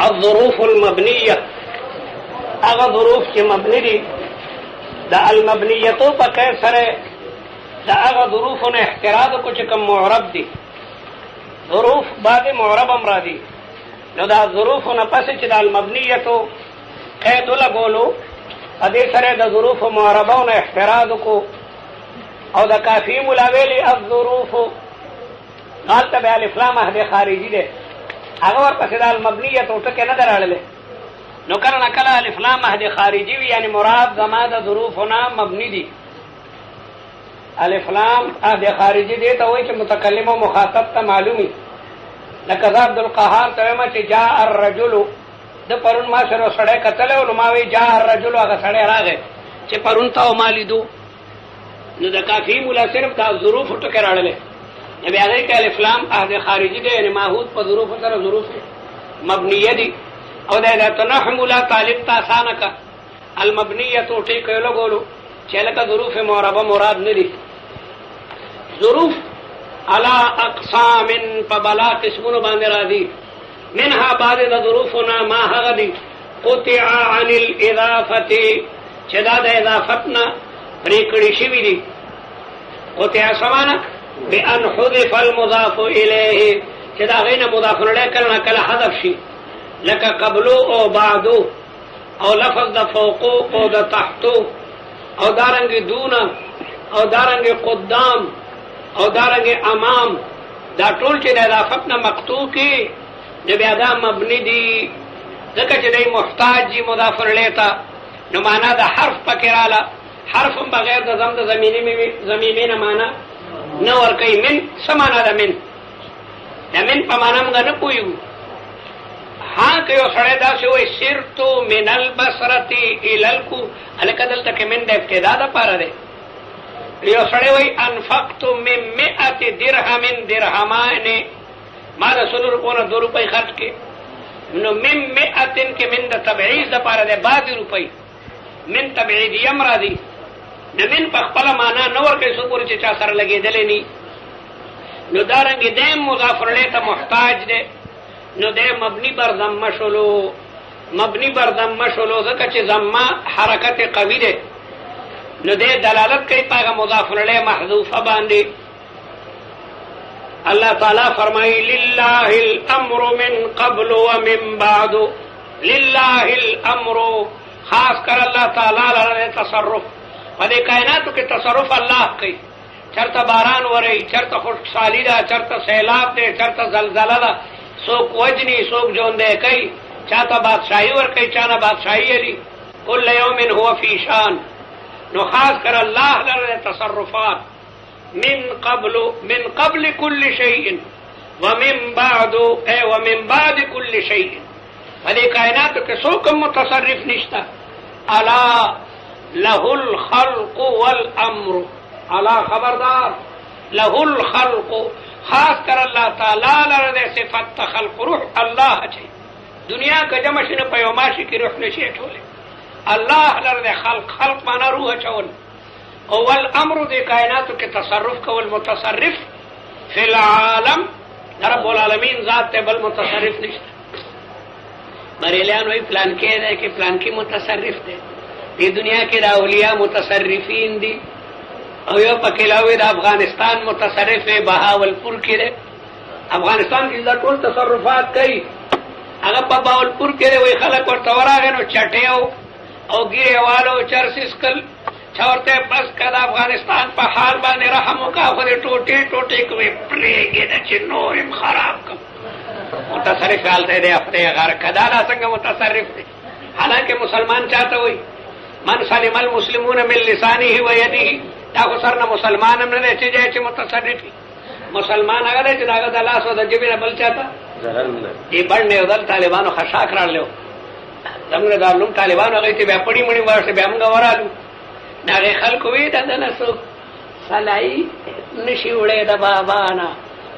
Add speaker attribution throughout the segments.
Speaker 1: الظروف المبنيه هغه ظروف چې مبني دي د المبنیتو په قید سره د هغه ظروفونو احتراز کو چې کوم معرب دي ظروف بعد معرب هم راځي نو دا ظروفونه پسې چې د المبنیتو قید ولګولو ا دې سره د ظروف معربونو احتراز کو او د کافی ملاویلی الظروف قالته به الف لام هدي خارجي ده هغه ورپسې د المبنیتو ټکي نه دراړلې نو کله کله الف لام هدي خارجي وي یعنی مراد زما د ظروفنا مبني دي الف لام هدي خارجي دي ته وایي چې متکلم او مخاطب ته معلومي لکه عبد القهار ته ما چې جاء الرجل د پرون ما سره سړی کتل او ما وی جاء الرجل هغه سړی راغی چې پرون ته ما لیدو نو د کافی مولا صرف دا ظروف ټکي راړلې نبی هغه کې الف لام هدي خارجي دي یعنی ماحود په ظروف سره ظروف مبنيه دي او دا تنحمل طالب تا آسانه کا المبنیه تو ټیک لګولو چې لکه ظروف معربه مراد نه دي ظروف على اقسام فبلا قسمون باندې راځي منها بعض ظروفنا ما هغدي قطع عن الاضافه چې دا د اضافتنا پریکړی شوی دي قطع سمانه بان حذف المضاف الیه چې دا غینه مضاف نه کله کله حذف شي لکه قبلو او بعدو او لفظ د فوقو او د تحتو او دارنګ دون او دارنګ قدام او دارنګ امام دا ټول چې د اضافت نه مقطوع کی د بیا دا مبني دي ځکه چې دای محتاج دي مضاف الیه نو معنا د حرف پکې رااله حرف بغیر د ضم د زمینی نه معنا نه ور کوي من سمانا د من په معنا موږ نه پویو ها که یو سړی داسې وایي سرتو من البصرة الى الکو هلکه دلته کې من د ابتدا دپاره دی یو سړی وایي انفقت من 100 درهم درهمان ما د 100 روپو نه 2 روپۍ خرج کړې نو من 100 کې من د تبعیض دپاره دی بعضې روپۍ من تبعیدیه هم راځي د من په خپله معنا نه ورکوي څو پورې چې چا سره لګېدلی ني نو دارنګې دی مضاف الیه ته محتاج دی نو ده مبنی بر ضمه شلو ځکه چې ضمه حرکت قوی ده نو ده دلالت کوي په مضاف الیه محذوفه باندې الله تعالی فرمایي لله الامر من قبل ومن بعد لله الامر خاص کر الله تعالی لره تصرف په دې کائناتو کې تصرف الله کوي چرته باران وري چرته خوشحالي ده چرته سیلاب ده چرته زلزلہ ده سوک وجنی سوک جوندے کئی چاہتا بادشاہی ور کئی چانا بادشاہی علی کل یوم هو فی شان نو خاص کر اللہ لرے تصرفات من قبل کل شیء ومن بعد کل شیء فدی کائناتو کے سوکم متصرف نشتا الا له الخلق والامر الا خبردار له الخلق خاص کر اللہ تعالی لرده صفت خلق روح الله چي دنیا کا جمع شنه پیوماشي کی روح نشي ټوله الله لرده خلق معنا روح چول او الامر د کائناتو کې تصرف کول متصرف فی العالم رب العالمین ذات ته بل متصرف نشته بریلیان وی پلان کې ده کې پلان کې متصرف ده په دنیا کې د اولیاء متصرفین دي او یو پکلاوی د افغانستان متصرف بهاولپور کې ده افغانستان کې دا ټول تصرفات کوي هغه په بهاولپور کې وي خلک ورته ورغه نو چټیو او ګیره والو چرسیس کل چورته بس کړه افغانستان په حال باندې رحم وکړه ټوټه کوي پرېګه د چنورم خراب کړ متصرف حالته دی خپل غار کدا لا څنګه متصرف دی حالانکه مسلمان چاته وي من سلم المسلمون من لسانه ويده دا خو سرنه مسلمان هم نه دی چې متصرفي مسلمان هغه دی چې داغه د لاس او د جبې نه بل چاته دې باندې او د طالبانو خشاک راړلو زموږ د علوم طالبانو هغه ته بیا پړی مړی ورسې بیا موږ ورالو هغه خلکو وی دا نه څوک سلای نشي وړې د بابا نه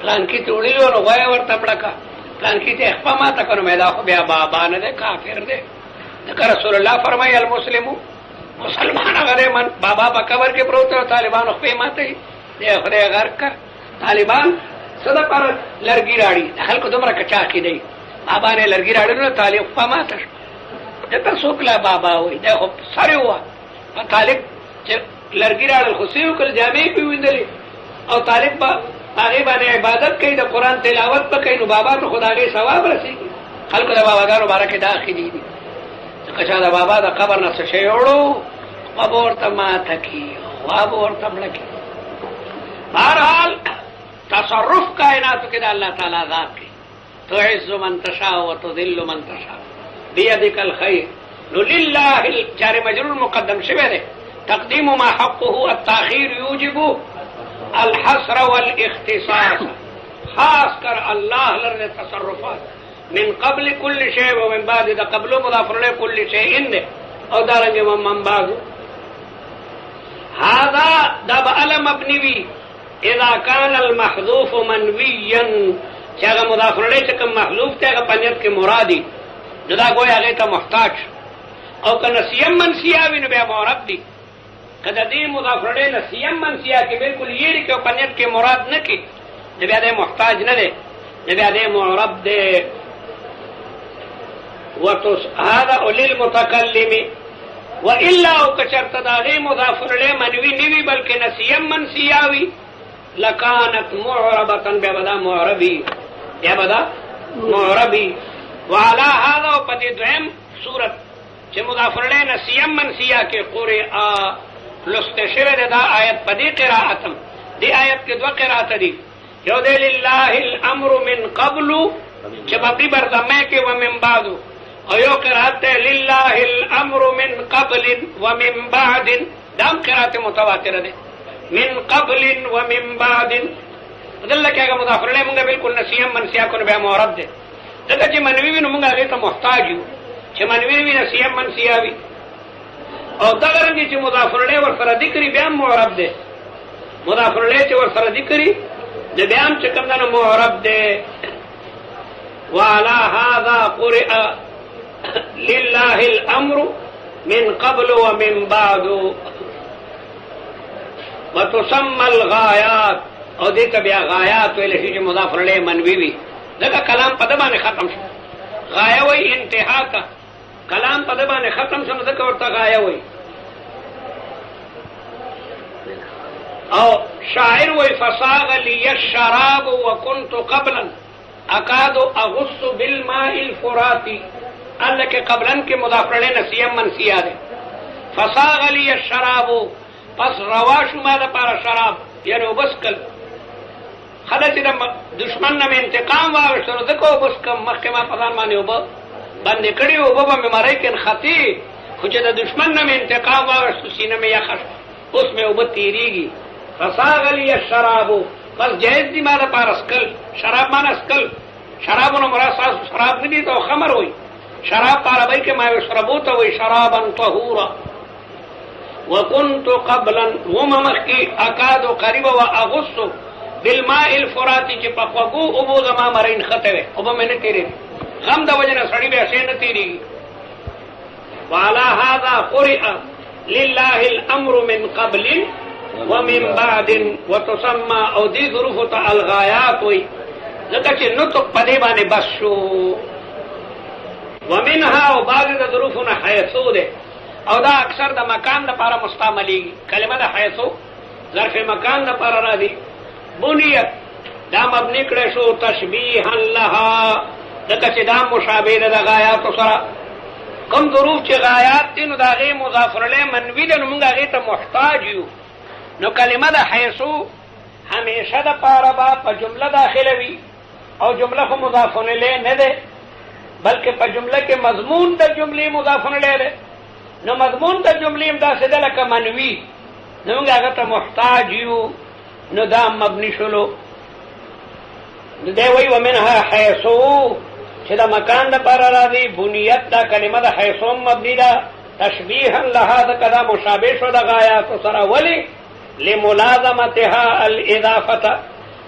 Speaker 1: پلان کې توړلو نو غوای ورته پړکا پلان کې ته خپل ما ته کړو مې دا خو بیا بابا نه ده کافر ده ذکر رسول الله فرمایي المسلمو مسلمان هغه من بابا په قبر کې پروت او طالبانو خپل ماته دی خدای غر کا طالبان صدا پر لرګي راړي خلکو دومره کچا کې دی بابا نے لرګي راړو طالب پما ته دته سوکلا بابا وای دا خو سره و په طالب چې لرګي راړل خو سیو کول جامې پیوندلې او طالب با هغه باندې عبادت کوي د قران تلاوت په کوي نو بابا ته خدای ثواب رسیږي خلکو د باباګانو بارکه داخلي دي ځکه چې دا بابا د قبر نه څه شي وړو قبر ته ماته کی خواب ورته ملکی بہرحال تصرف کائنات کې د الله تعالی ذات کې تعز من تشاء وتذل من تشاء بيدك الخير لله الجار مجرور مقدم شوه ده تقديم ما حقه التاخير يوجب الحصر والاختصاص خاص کر الله لره تصرفات من قبل كل شيء ومن بعد ده قبل مضاف له كل شيء ان او دارنګ من بعد هذا دب علم مبني اذا كان المحذوف منويا چاغه مضاف له چې کوم محذوف ته هغه پنځت کې مرادي دا ګویا هغه ته محتاج او کنه سیم منسیا ویني به معرب دي کله دې مضاف له نسیم منسیا کې بالکل یې کې پنځت کې مراد نه کې بیا دې محتاج نه دی بیا دې معرب دی وتس هذا للمتكلم والا او کچرت دا غي مضاف له منوي نوي بلکې نسیم منسیاوي لكانت معربه ببدا معربي يا بدا معربي وعلى هذا وقد دویم صورت چې مضاف له نسیم منسیا کې قرئ لستشره دا آیت پدې قرائتم دې آیت کې دوه قرائت دي یو دې لله الامر من قبل چې په برزمه کې ومن بعد او یو قرائت لله الامر من قبل ومن بعد دام قرائت متواتره ده من قبل ومن بعد دلته کې هغه مضاف له موږ بالکل نسیم منسیا کو به معرب ده دغه چې منوي وینو موږ هغه ته محتاج یو چې منوي ویني نسیم منسیا وي او دا غرنګ چې مضاف له ور سره ذکر بیا معرب ده مضاف له چې ور سره ذکر د بیان چې کوم نه معرب ده وعلى هذا قرئ لله الامر من قبل ومن بعد وتسمى الغايات او دې ته بیا غایات ویل شي چې مضاف له منوي وي دا کلام په دبانې ختم شو غایه وي انتها کا کلام په دبانې ختم شو نو ځکه ورته غایه وي او شاعر وي فصاغ لي الشراب وكنت قبلا اكاد اغص بالماء الفراتي الله کے قبلن کے مضاف له نسیم منسیہ ده فصاغ لي الشراب پس رواشو ما ده پر شراب یعنی وبسکل خدای چې دشمن نه انتقام واغشتو نو دغه وبسکم مخکې ما پدان باندې وب باندې کړي وب به مړای کین خطی خو چې د دشمن نه انتقام واغشتو سینه مې یخ اوس مې وب تیریږي فصاغ لي الشراب پس جائز دي ما ده پر اسکل شراب ما اسکل شرابونو مراد شراب نه دي ته خمر وي شراب عربی کے ما یشربو ته وی شرابا طهورا وكنت قبلا وممخ کی اکاد قریب واغص بالماء الفرات چې په خوګو او بو زما مرین خطوي او به منه تیری غم د وجنه سړی به شي نه تیری وعلى هذا قرئ لله الامر من قبل ومن بعد وتسمى او دي ظروف الغايات وي ځکه چې نو ته پدې باندې بس شو ومنها وبعض ظروفنا حيثو ده او دا اکثر د مکان لپاره مستعملي کلمه د حيثو ظرف مکان لپاره راځي بنیت دا مبني کړه شو تشبيها لها دغه چې دا مشابه ده د غایات سره کوم ظروف چې غایات دي نو دا غي مضاف له منوي ده نو موږ هغه ته محتاج یو نو کلمه د حيثو همیشه د پاره په جمله داخله وي او جمله خو مضاف له نه ده بلکہ په جمله کې مضمون د جملې مضاف الیه ده نو مضمون د جملې دا څه ده لکه منوي نو موږ هغه ته محتاج یو نو دا مبني شلو دی وی ومنها حيثو چې دا مکان د پر راځي بنیت دا کلمه د حيثو مبني ده تشبيها لها دا کدا مشابه شو د غایات سره ولی لملازمتها الاضافه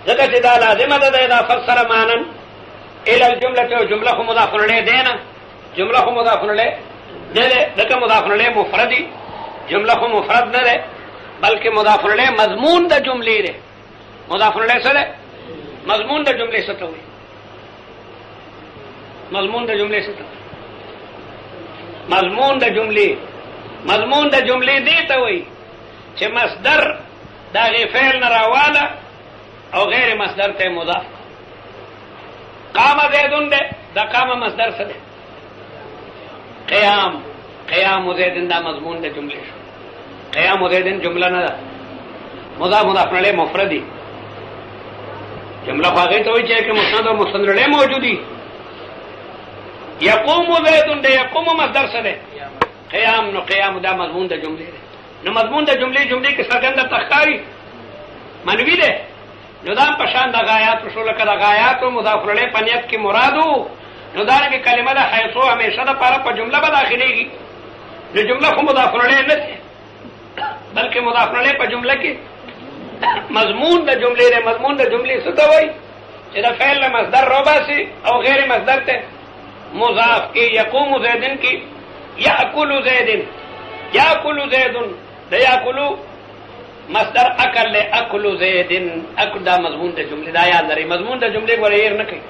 Speaker 1: ځکه چې دا لازمه ده د اضافت سره مانن الى الجمله جمله مضاف الیه دینا جمله مضاف الیه نه دغه مضاف الیه مفردی جمله مفرد نه ده بلکې مضاف الیه مضمون د جملې ده مضاف الیه سره مضمون د جملې څه ته وي مضمون د جملې څه ته مضمون د جملې دې ته وایي چې مصدر د هغې فعل نه راواله او غیر مصدر ته مضاف. قام زیدون دی، دا قام مصدر څه دی؟ قیام زیدن دا مضمون د جملې شو. قیام زیدن جمله نه ده، مضاف مضاف الیه مفردی جمله خو هغې ته وایي چې مسند او مسند الیه موجودي. یقوم زیدون دی، یقوم مصدر څه دی؟ قیام. نو قیام دا مضمون د جملې دی. نو مضمون د جملې کې څرګنده تخکاری منوي دی. نو دا په شان د غایاتو شو، لکه د غایاتو مضاف الیه په نیت کې مرادو. نو دارنګه کلمه د حیثو همیشه دپاره په جمله به داخلېږي. نو جمله خو مضاف الیه نه دی، بلکې مضاف الیه په جمله کې مضمون د جملې دی. مضمون د جملې څه ته وایي؟ چې د فعل نه مصدر راباسي او غیر مصدر ته مضاف کې. یقوم زیدن کې یاکل زیدن، یاکل زیدن د یاکلو مصدر اکل له اکل زیدن. اکل دا مضمون د جملې، دا یاد لرئ. مضمون د جملې ګوره هېر نه کوي.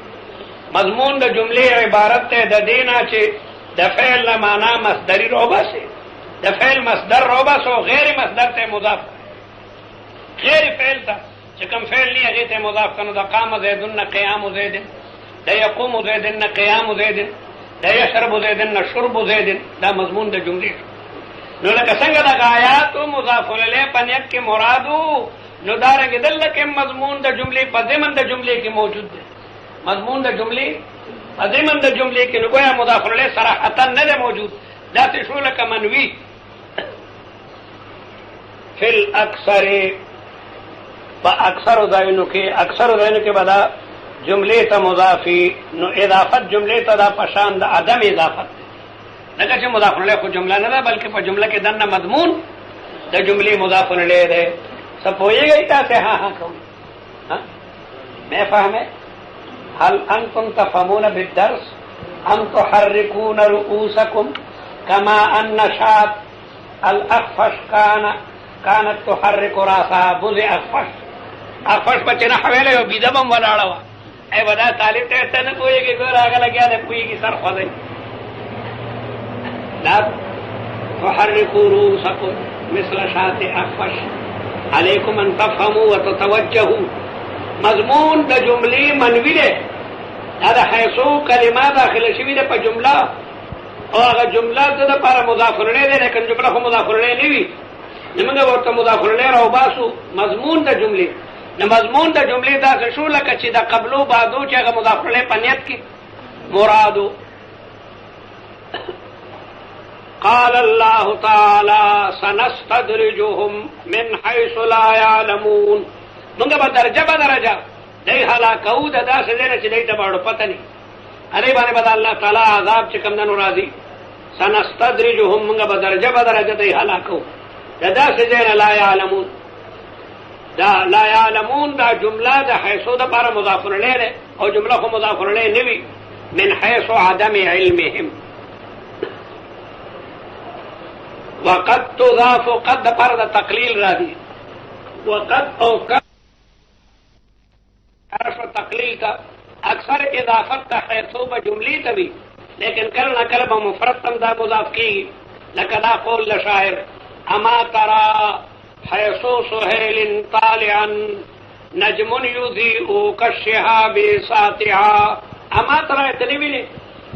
Speaker 1: مضمون د جملې عبارت دی د دې نه چې د فعل نه معنا مصدري راوباسي، د فعل مصدر راوباسي او غیر مصدر ته مضاف. غیر فعل ته چې کوم فعل نه هغې ته مضاف کنو. د قام زیدن نه قیام زیدن، د یقوم زیدن نه قیام زیدن، د یشرب زیدن نه شرب زیدن. دا مضمون د جملې شو. نو لکه څنګه د غایاتو مضاف الیه په نیت کې مرادو، نو دارنګې دلته کې مضمون د جملې په ضمن د جملې کې موجود دی. مضمون د جملې په ضمن د جملې کې نو ګویا مضاف الیه صراحتا نه دی موجود. داسې شو لکه منوي فی الاکثر، په اکثرو ځایونو کې به دا جملې ته مضافي. نو اضافت جملې ته دا په شان د عدم اضافت دی. لکه چې مضاف الیه خو جمله نه ده، بلکې په جمله کې دننه مضمون د جملې مضاف الیه دی. څه پوهېږئ تاسې؟ ها کوئ. میں فهمه؟ هل انتم تفهمون بالدرس ام تحركون رؤوسكم كما ان شات الاخفش كانت تحرك راسها. بوز اخفش بچه نه حویله یو بیده بم ولاړه وه. ای به دا طالب ته ته نه پوهېږي، ګوره هغه لګیا دی پوهېږي سر خوځوي. لا تحركوا رؤوسكم مثل شات اخفش عليكم ان تفهموا وتتوجهوا. مضمون د جملې منوي دی. دا د حیثو کلمه داخله شوي ده په جمله، او هغه جمله د دپاره مضاف الیه دی، لیکن جمله خو مضاف الیه نه وي. نو موږ ورته مضاف الیه راوباسو مضمون د جملې. نو مضمون د جملې داسې شو لکه چې د قبلو بعدو چې هغه مضاف الیه په نیت کې مرادو. قال الله تعالی سنستدرجهم من حيث لا يعلمون. موږ به درجه دی هلاکوو د داسې ځای نه چې دی ته به پته نه وي. هغې باندې به د الله تعالی عذاب چې کوم دنو راځي. سنستدرجهم، موږ به درجه دی هلاکوو د داسې ځای نه لا یعلمون. دا لا یعلمون دا جمله د حیثو دپاره مضاف الیه دی، او جمله خو مضاف الیه نه وي. من حیث عدم علمهم. وقد تضاف، قد دپاره د تقلیل راځي. وقد او قد حرف تقلیل کا اکثر اضافت کا حیثو به جملې ته وي، لیکن کله نه کله به مفرد تم دا مضاف کېږي. لکه دا قول د شاعر اما ترى حیثو سهیل طالعا نجم یضیء کالشهاب ساطعا. اما ترى ته نه ویلې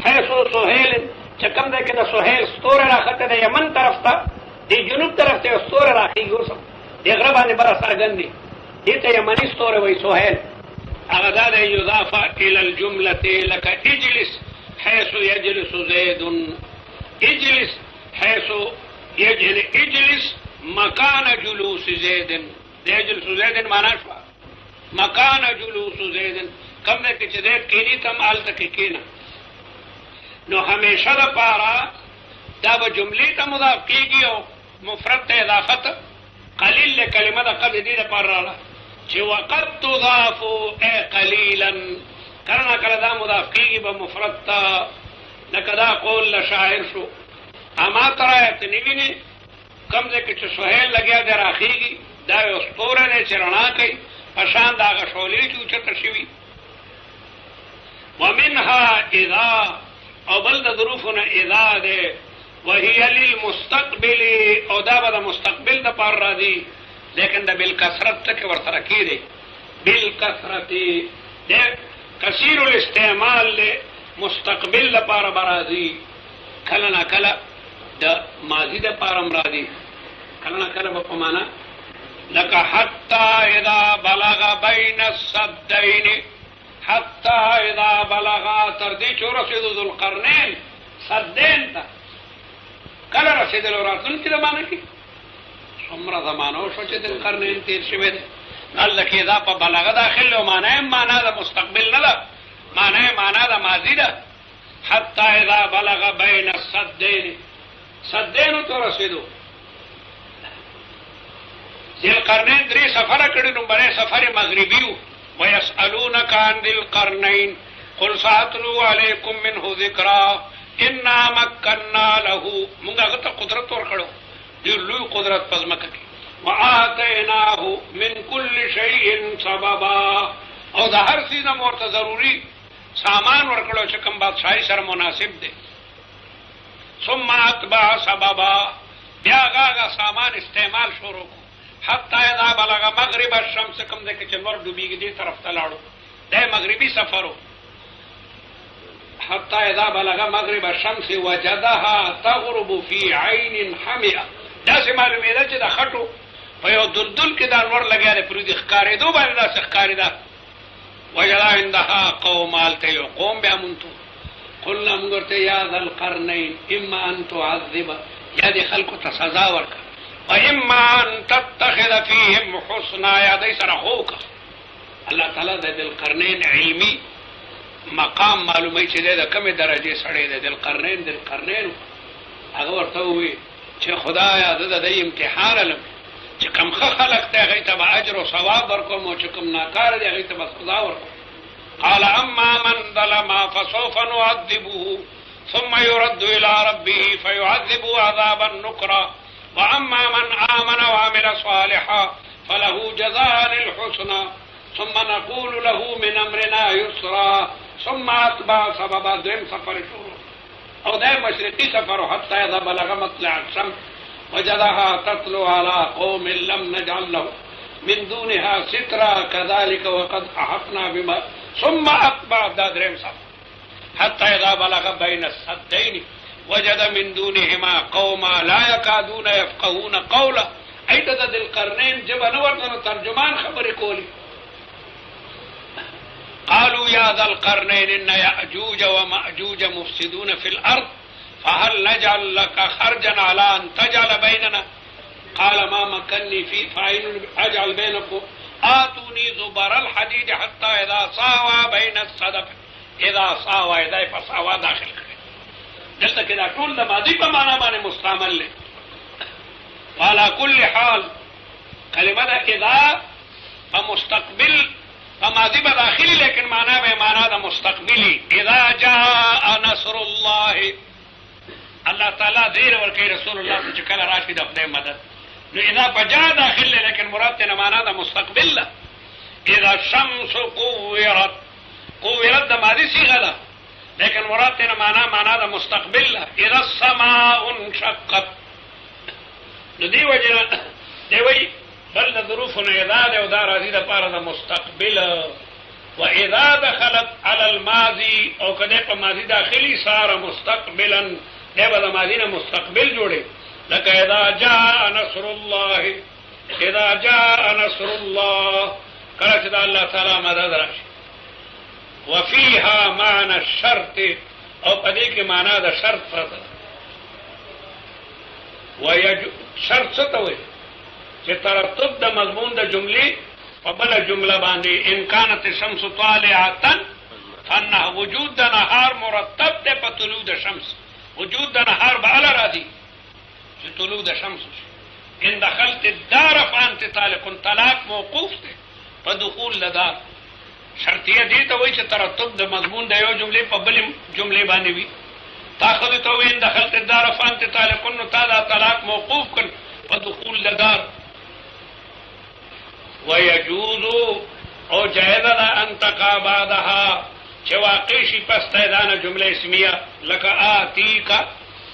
Speaker 1: حیثو سهیل چې کوم ځای کې د سهیل ستوری راخته د یمن طرف ته، د جنوب طرف ته یو ستوری راخېږي. اوس د غره باندې بره څرګند دي، دې ته یمني ستوری وایي سهیل. هغه دا دی یضافه الی الجملة لکه اجلس حیث یجلس زید. اجلس حیث یجلس، اجلس مکان جلوس زید. یجلس زید معنا شوه مکان جلوس زید، کوم ځای کې چې زید کښېني ته هم هلته کې کښېنه. نو همیشه دپاره دا به جملې ته مضاف کېږي او مفرد ته اضافت. قلیل له کلمه د قد دې دپاره راغله چې وقد تضافو ای قلیلا، کله نه کله دا مضاف کېږي به مفرد ته. لکه دا قول له شاعر شو اما ترى ته نه وینې کوم ځای کې چې سهیل لګیا دی راخېږي، دا یو ستوری دی چې رڼا کوي په شان د هغه شعلې چې اوچته شوي. ومنها اذا او بل د ظروفنا اذا ده وهي للمستقبل او دا به د مستقبل د پر راځي لیکن د بالکثرت تک ورسره کیږي بالکثرت ده کثیر الاستعمال له مستقبل لپاره برازي کله نه کله د ماضی د پاره مرادي کله نه کله په معنا لك حتى اذا بلغ بين السدين حتى اذا بلغ تر دې چې ورسېدو ذو القرنین سدین ته کله رسېدل وراتون کې د معنا کې څومره زمانو شو چې ذو القرنین تیر شوی دی الله کې دا په بلغه داخل له معنا د مستقبل نه ده معنا د ماضی ده حتى اذا بلغ بين السدين سدین ته رسېدو ذی القرنین درې سفر کړي نو بره سفر مغربي ويسألونك عن ذي القرنين قل سأتلو عليكم منه ذكرا إنا مكنا له موږ هغه ته قدرت ورکړو ډېر لوی قدرت په ځمکه کې وآتيناه من كل شيء سببا او د هر څه د ورته ضروري سامان ورکړو چې کوم بادشاہي سره مناسب دی ثم اتبع سببا بیا هغه سامان استعمال شروع کو حتی اذا بلغ مغرب الشمس کم دے کہ چنور ڈوبی گی طرف تلاڑو دے مغربی سفرو حتی اذا بلغ مغرب الشمس وجدها تغرب في عين حمئه دا سے معلومی دا چی دا خطو پیو دلدل کی دا نور لگیا دے پرو دی خکاری دو بانی دا سخکاری دا وجدا عندها قوم آلتے یو قوم بیا منتو قلنا مگرتے یا ذا القرنین اما ان تعذب یا دی خلقو تسزا ورکا وإما أن تتخذ فيهم حسنا يا دي سرخوك الله تعالى ده ذل قرنين علمي مقام معلومي چې ده کم درجه سړی ده ذل قرنين هغه ورته وي چې خدایا ده د امتحان علم چې کم خلق ته هغه ته اجر او ثواب ورکوم او چې کم ناکار دي هغه ته سزا ورکوم قال اما من ظلم فسوف نعذبه ثم يرد الى ربه فيعذبه عذابا نكرا وأما من آمن وعمل صالحا فله جزاء الحسنى ثم نقول له من أمرنا يسرا ثم أتبع سببا دم سفر شروع أو ده مشرقي سفر حتى إذا بلغ مطلع الشمس وجدها تطلع على قوم لم نجعل له من دونها سترا كذلك وقد أحطنا بما ثم أتبع دم سفر حتى إذا بلغ بين السدين وجد من دونهما قوما لا يكادون يفقهون قولا ایت د القرنین جب نورتن ترجمان خبر کولی قالوا يا ذا القرنين ان يأجوج ومأجوج مفسدون في الارض فهل نجعل لك خرجا على ان تجعل بيننا قال ما مكنني في فإن اجعل بينكم آتوني زبر الحديد حتى اذا ساوى بين الصدف اذا ساوى اذا فساوى داخل دلته کې دا ټول د ماضي په معنا باندې مستعمل لري وعلى كل حال کلمه دا اذا فمستقبل فماضي به داخلي لیکن معنا به معنا د مستقبلي اذا جاء نصر الله الله تعالی دیر ورکی رسول الله چې کله راشي د خدای مدد نو اذا بجا داخل لیکن مراد ته معنا د مستقبل لا اذا الشمس قورت د ماضي صيغه ده لیکن مراد تینا مانا دا مستقبل اذا السماء انشقت نو دی وجنا دی وی بل دا ظروفنا اذا دا و دا راضی دا پارا دا مستقبل و اذا دخلت على الماضی او کده پا ماضی داخلی سارا مستقبلا دی با دا ماضی نا مستقبل جوڑے لکه اذا جاء نصر الله اذا جاء نصر الله کلچ دا اللہ تعالی مدد راشي وفيها معنى الشرط او پدې کې معنا د شرط پرته شرط څه ته وایي چې ترتب د مضمون د جملې په بل جمله باندې ان كانت الشمس طالعه فانه وجود د نهار مرتب ده په طلوع د شمس وجود د نهار به اعلی راځي چې طلوع د شمس ان دخلت الدار فانت طالق طلاق موقوف ده په دخول لدار شرطیه دی ته وایي چې ترتب د مضمون د یو جملې په بل جملې باندې وي تاخذ ته وین دخلت الدار فانت طالق نو تا دا طلاق موقوف کړ په دخول الدار ويجوز او جائز ان تقع بعدها چې واقع شي پس ته دا نه جمله اسمیه لکه آتیکا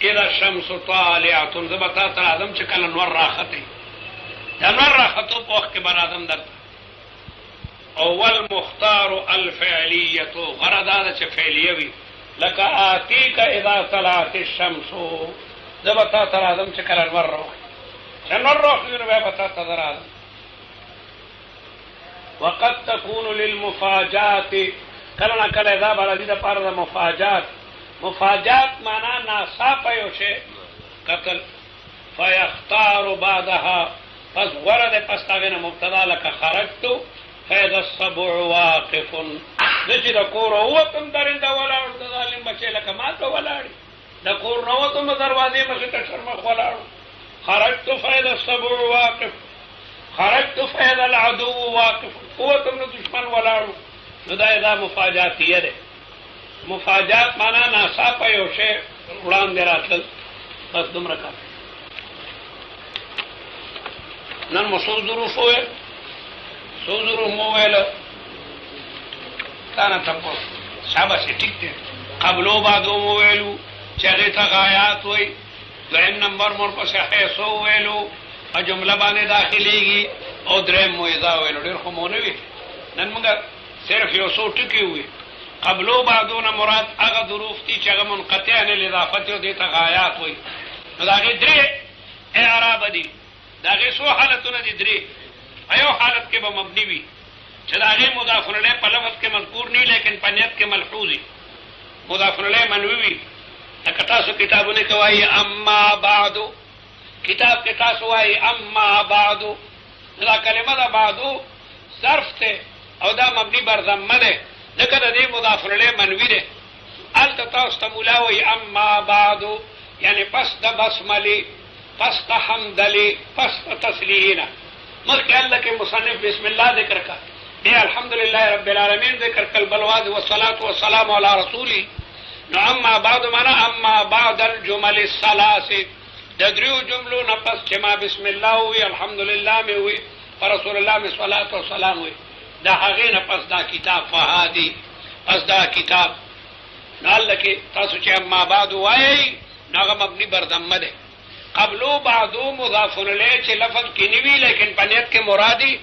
Speaker 1: اذا الشمس طالعه زبتا تر اعظم چې کله نور راخته دا نور راختو په وخت کې بر اعظم درته اول مختار الفعلیه غرض دا چې فعلیه وي لکه آتیکا اذا طلعت الشمس زبتا تر اعظم چې کله نور راخته نور راخته نو به پتا تر اعظم وقد تكون للمفاجات کله کله دا باندې د پاره د مفاجات معنا ناصاف یو شی قتل فيختار بعدها پس ورد پس تاغه مبتدا لك خرجت فاذا السبع واقف نجد کور هو تم درنده ولاړ د ظالم بچی لکه ما ته ولاړ د کور نو ته دروازې مخه ته شرمخ ولاړ خرجت فاذا السبع واقف خرجت فاذا العدو واقف هو تم دشمن ولاړ نو دا مفاجاتیه ده مفاجات معنا ناصاپه یو شی وړاندې راتل بس دومره کار نن مو څو ظروف وې څو ظروف مو ویل تا نه تاسو شاباش ټیک دی قبلو بعدو مو ویلو چې هغه ته غایات وای دویم نمبر مور پسې حیثو ویلو ا جمله باندې داخليږي او دریم مو اضافه ویلو ډېر خو مو نه وی نن موږ صرف یو څو ټکی وي قبلو بعدونه مراد هغه ظروف دي چې هغه منقطع نه الاضافه او د تغایات وي نو دا غي درې اعراب دي دا غي څو حالتونه دي درې ایو حالت کې به مبني وي چې دا غي مضاف الیه په لفظ کې مذکور نه لیکن په نیت کې ملحوظ وي مضاف الیه منوي وي لکه تاسو کتابونه کوي اما بعد کتاب کې تاسو وايي اما بعد دا کلمه دا بعدو صرف ته او دا مبني بر ضمه ده لکه د دې مضاف الیه منوی ده الته تاسو ته مولاوي اما بعد یعنی پس د بسملی پس د حمدلی پس د تسلینا مخکې الله کې مصنف بسم الله ذکر کا دی الحمدلله رب العالمین ذکر کل بلواد والصلاه والسلام علی رسوله نو اما بعد معنا اما بعد الجمل الثلاث د دریو جملو نه پس چې ما بسم الله وی الحمدلله می وی رسول الله می صلوات و سلام وی دا هغه نه پس دا کتاب فهادی پس دا کتاب نال کې تاسو چې اما بعد وای ناغه مبني بر ضمه ده قبلو بعدو مضاف الیه چې لفظ کې نیوی لیکن پنیت کې مرادی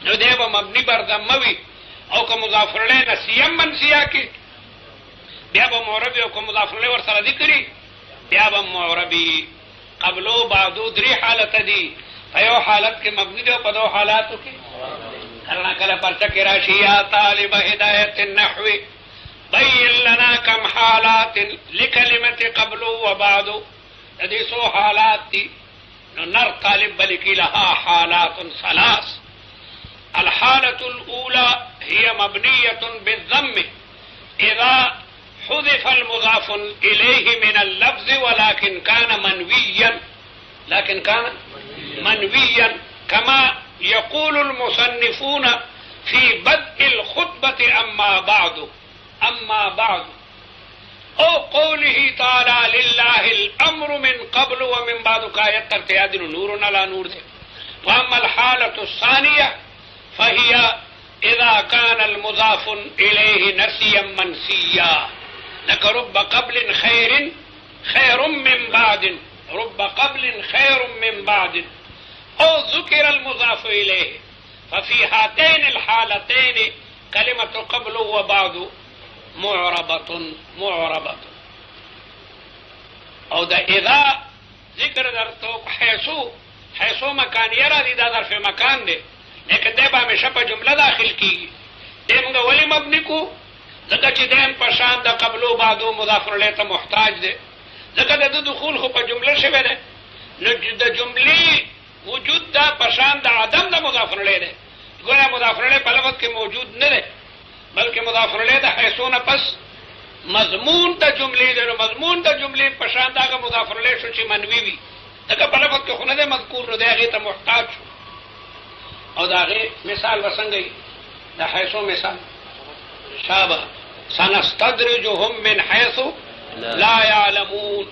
Speaker 1: نو دی به مبني بر ضمه وی او که مضاف الیه نسیم منسیا کې بیا به معرب او که مضاف الیه ور سره ذکرې بیا به معربی قبلو بعدو درې حالت دي ایو حالت کې مبني ده په دوه حالاتو کې کله کله پرچا کې راشي یا طالب هدایت النحو بین لنا کم حالات لکلمه قبل و بعد دې سو حالات دي نو نر طالب بلکی لها حالات ثلاث الحالة الأولى هي مبنية بالضم إذا حذف المضاف إليه من اللفظ ولكن كان منويا كما يقول المصنفون في بدء الخطبة أما بعد أو قوله تعالى لله الأمر من قبل ومن بعد كآية ترتياد نور على نور ده. وأما الحالة الثانية فهي إذا كان المضاف إليه نسيا منسيا لك رب قبل خير من بعد رب قبل خير من بعد أو ذكر المضاف إليه ففي هاتين الحالتين كلمة قبل وبعد معربة او دا اذا ذکر درتو حیثو مکانیه را دی دا ظرف مکان دی لیکن دی با همیشه په جمله داخل کیږي دی موږ ولی مبني کو ځکه چې دیم په شان د قبلو بعدو مضاف الیه ته محتاج دی ځکه د دخول خو په جمله شوی دی نو د جملې وجود دا په شان د عدم د مضاف الیه دی ګوره مضاف الیه په لفظ کې موجود نه دی بلکې مضاف الیه د حیثو نه پس مضمون د جملې دی نو مضمون د جملې په شان دغه مضاف الیه شو چې منوي وي ځکه په لفظ کې خو نه دی مذکور نو دی هغې ته محتاج شو او د هغې مثال به څنګه وي د حیثو مثال شابه سنستدرجهم من حیث لا يعلمون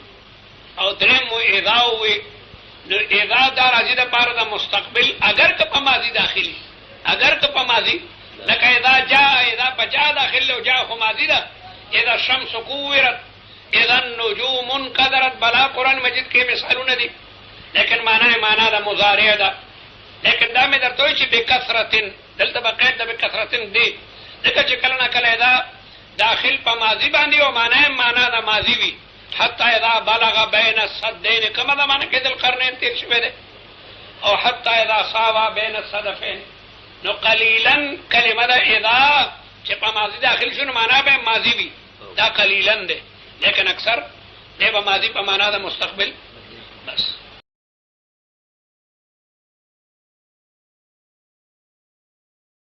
Speaker 1: او دریم و اذا وي نو اذا دا راځي د پاره د مستقبل اگر که په ماضي داخلي اگر که په ماضي لکه اذا جاء اذا په جاء داخل له جاء خو ماضي ده اذا الشمس كورت اذا النجوم انقدرت بلا قرآن مجید کې مثالونه دي لیکن معنا ده مضارع ده لیکن دا مې درته وایي چې بکثرتن دلته به قید ده بکثرتن دی ځکه چې کله نه کله دا داخل په ماضي باندې او معنا ده ماضي وي حتی اذا بلغ بین السدین کومه ده معنا کې د القرنین تیر شوی دی او حتی اذا ساوا بین الصدفین نو قلیلا کلمه ده اذا چې په ماضي داخل شو نو معنا به ماضي وي دا قلیلا ده لیکن اکثر دی به ماضي په معنا ده مستقبل بس